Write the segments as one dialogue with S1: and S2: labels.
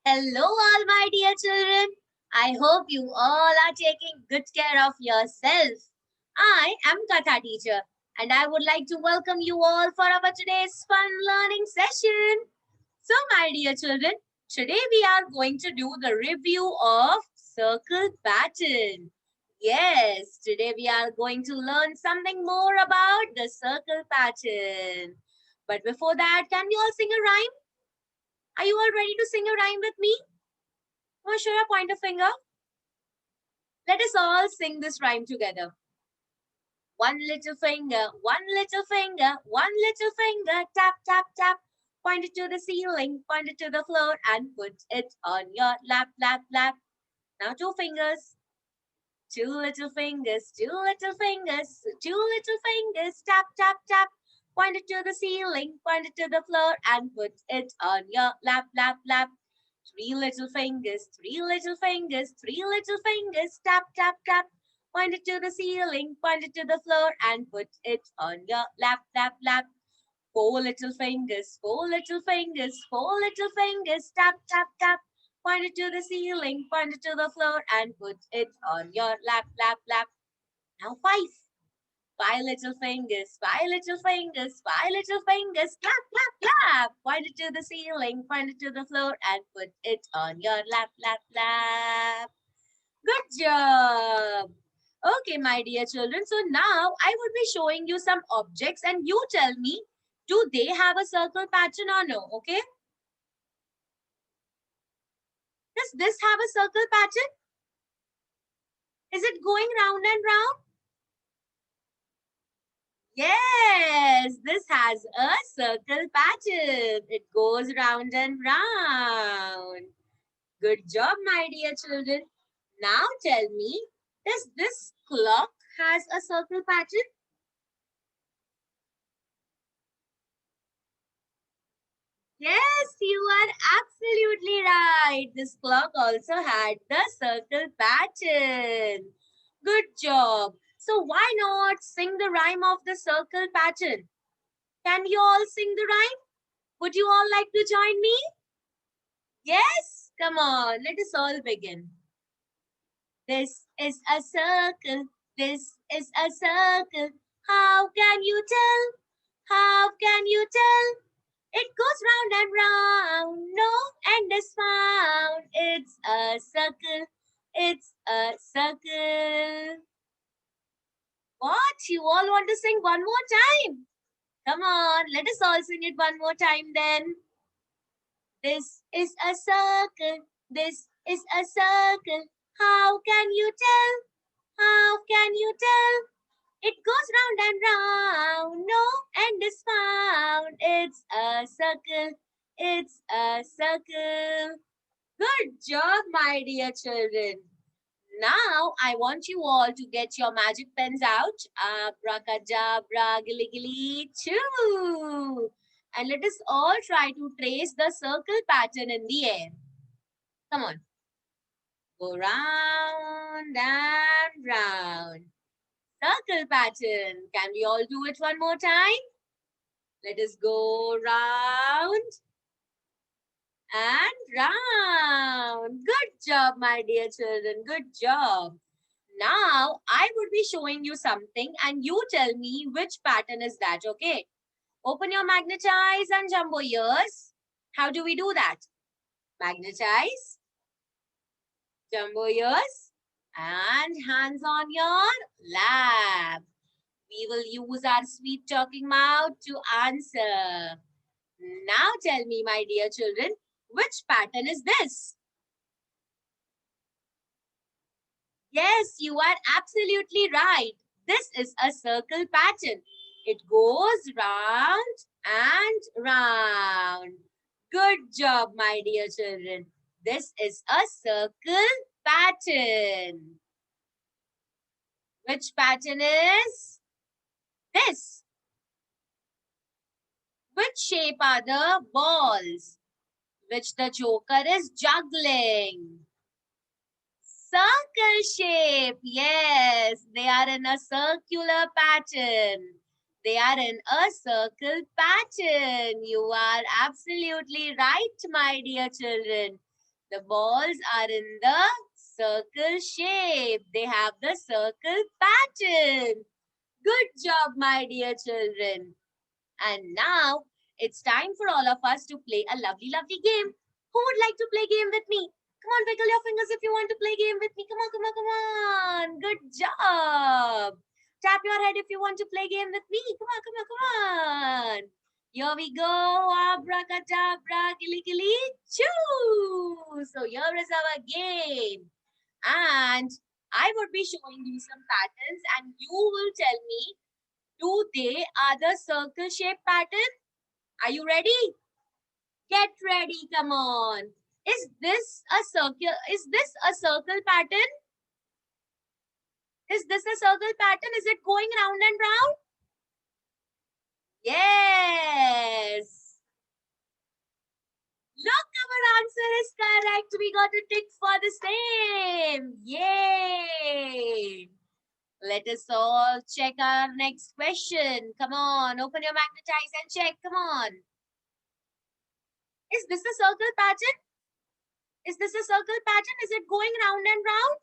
S1: Hello, all my dear children. I hope you all are taking good care of yourself. I am Katha teacher, and I would like to welcome you all for our today's fun learning session. So, my dear children, today we are going to do the review of circle pattern. Yes, today we are going to learn something more about the circle pattern. But before that, can we all sing a rhyme? Are you all ready to sing a rhyme with me? Or should I point a finger? Let us all sing this rhyme together. One little finger, one little finger, one little finger, tap, tap, tap. Point it to the ceiling, point it to the floor, and put it on your lap, lap, lap. Now two fingers, two little fingers, two little fingers, two little fingers, tap, tap, tap. Point it to the ceiling, point it to the floor, and put it on your lap, lap, lap. Three little fingers, three little fingers, three little fingers, tap, tap, tap. Point it to the ceiling, point it to the floor, and put it on your lap, lap, lap. Four little fingers, four little fingers, four little fingers, tap, tap, tap. Point it to the ceiling, point it to the floor, and put it on your lap, lap, lap. Now five. Five little fingers, five little fingers, five little fingers, clap, clap, clap. Point it to the ceiling, point it to the floor, and put it on your lap, lap, lap. Good job. Okay, my dear children. So now I would be showing you some objects and you tell me, do they have a circle pattern or no? Okay. Does this have a circle pattern? Is it going round and round? Yes, this has a circle pattern. It goes round and round. Good job, my dear children. Now tell me, does this clock has a circle pattern? Yes, you are absolutely right. This clock also had the circle pattern. Good job. So why not sing the rhyme of the circle pattern? Can you all sing the rhyme? Would you all like to join me? Yes? Come on, let us all begin. This is a circle. This is a circle. How can you tell? How can you tell? It goes round and round. No end is found. It's a circle. It's a circle. What? You all want to sing one more time? Come on, let us all sing it one more time then. This is a circle. This is a circle. How can you tell? How can you tell? It goes round and round. No end is found. It's a circle. It's a circle. Good job, my dear children. Now, I want you all to get your magic pens out. Abracadabra, gilly gilly, choo. And let us all try to trace the circle pattern in the air. Come on. Go round and round. Circle pattern. Can we all do it one more time? Let us go round and round. Good job, my dear children. Good job. Now, I would be showing you something and you tell me which pattern is that, okay? Open your magnetize and jumbo ears. How do we do that? Magnetize, jumbo ears, and hands on your lap. We will use our sweet talking mouth to answer. Now tell me, my dear children, which pattern is this? Yes, you are absolutely right. This is a circle pattern. It goes round and round. Good job, my dear children. This is a circle pattern. Which pattern is this? Which shape are the balls? Which the joker is juggling? Circle shape. Yes, they are in a circular pattern. They are in a circle pattern. You are absolutely right, my dear children. The balls are in the circle shape. They have the circle pattern. Good job, my dear children. And now it's time for all of us to play a lovely, lovely game. Who would like to play game with me? Come on, wiggle your fingers if you want to play game with me. Come on, come on, come on. Good job. Tap your head if you want to play game with me. Come on, come on, come on. Here we go. Abracadabra, gilly gilly, choo. So here is our game. And I would be showing you some patterns and you will tell me, do they are the circle shape pattern? Are you ready? Get ready, come on. Is this a circle? Is this a circle pattern? Is this a circle pattern? Is it going round and round? Yes. Look, our answer is correct. We got a tick for the same. Yay. Let us all check our next question. Come on, open your magnetize and check. Come on. Is this a circle pattern? Is this a circle pattern? Is it going round and round?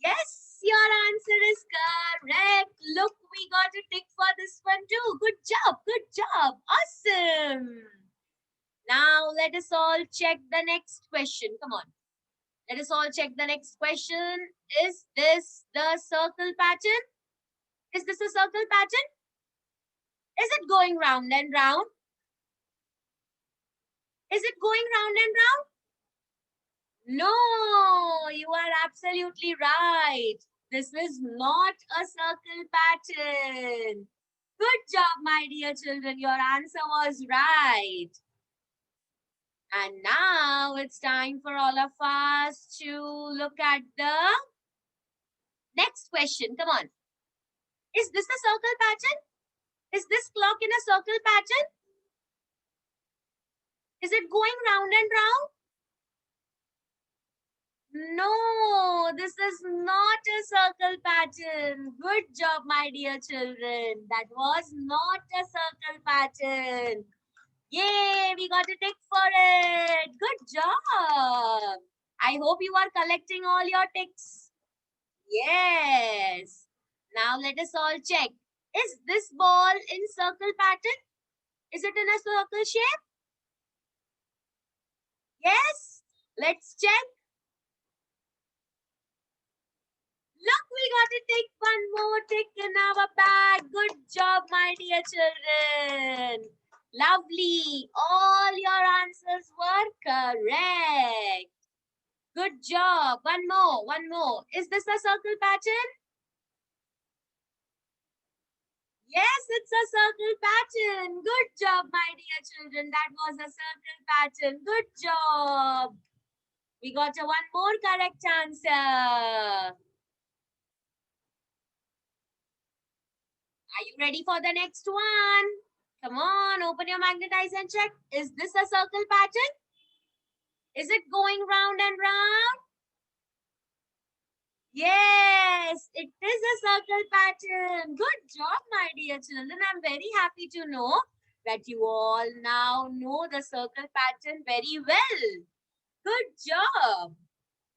S1: Yes, your answer is correct. Look, we got a tick for this one too. Good job, good job. Awesome. Now, let us all check the next question. Come on. Let us all check the next question. Is this the circle pattern? Is this a circle pattern? Is it going round and round? Is it going round and round? No, you are absolutely right. This is not a circle pattern. Good job, my dear children. Your answer was right. And now it's time for all of us to look at the next question. Come on. Is this a circle pattern? Is this clock in a circle pattern? Is it going round and round? No, this is not a circle pattern. Good job, my dear children. That was not a circle pattern. Yay, we got a tick for it. Good job. I hope you are collecting all your ticks. Yes. Now let us all check. Is this ball in circle pattern? Is it in a circle shape? Yes. Let's check. Look, we got to take one more tick in our bag. Good job, my dear children. Lovely. All your answers were correct. Good job. One more, one more. Is this a circle pattern? Yes, it's a circle pattern. Good job, my dear children. That was a circle pattern. Good job. We got a one more correct answer. Are you ready for the next one? Come on, open your magnetize and check. Is this a circle pattern? Is it going round and round? Yes, it is a circle pattern. Good job, my dear children. I'm very happy to know that you all now know the circle pattern very well. Good job.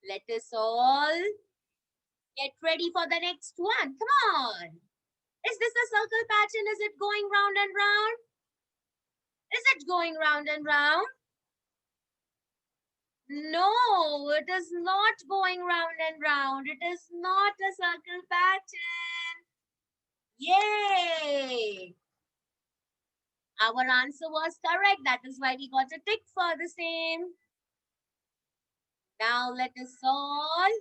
S1: Let us all get ready for the next one. Come on. Is this a circle pattern? Is it going round and round? Is it going round and round? No, it is not going round and round. It is not a circle pattern. Yay! Our answer was correct. That is why we got a tick for the same. Now let us all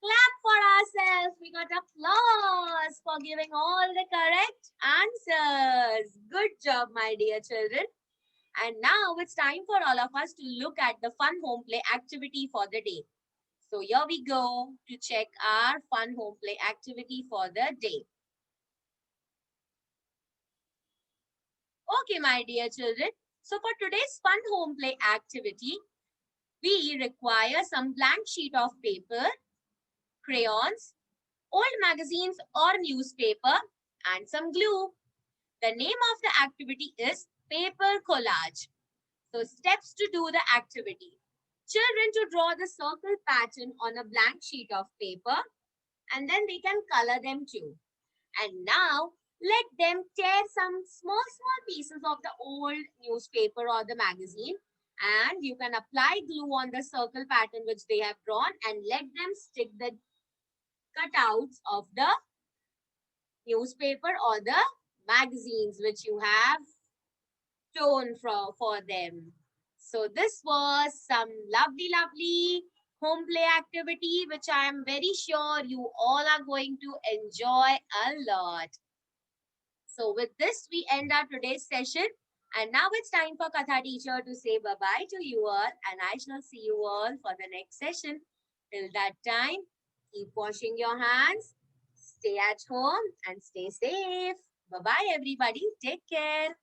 S1: clap for ourselves. We got applause for giving all the correct answers. Good job, my dear children. And now it's time for all of us to look at the fun home play activity for the day. So here we go to check our fun home play activity for the day. Okay, my dear children. So for today's fun home play activity, we require some blank sheet of paper, crayons, old magazines or newspaper, and some glue. The name of the activity is paper collage. So steps to do the activity. Children to draw the circle pattern on a blank sheet of paper and then they can color them too. And now let them tear some small pieces of the old newspaper or the magazine and you can apply glue on the circle pattern which they have drawn and let them stick the cutouts of the newspaper or the magazines which you have torn for them. So this was some lovely home play activity which I am very sure you all are going to enjoy a lot. So with this, we end our today's session. And now it's time for Katha teacher to say bye-bye to you all. And I shall see you all for the next session. Till that time, keep washing your hands, stay at home and stay safe. Bye-bye everybody. Take care.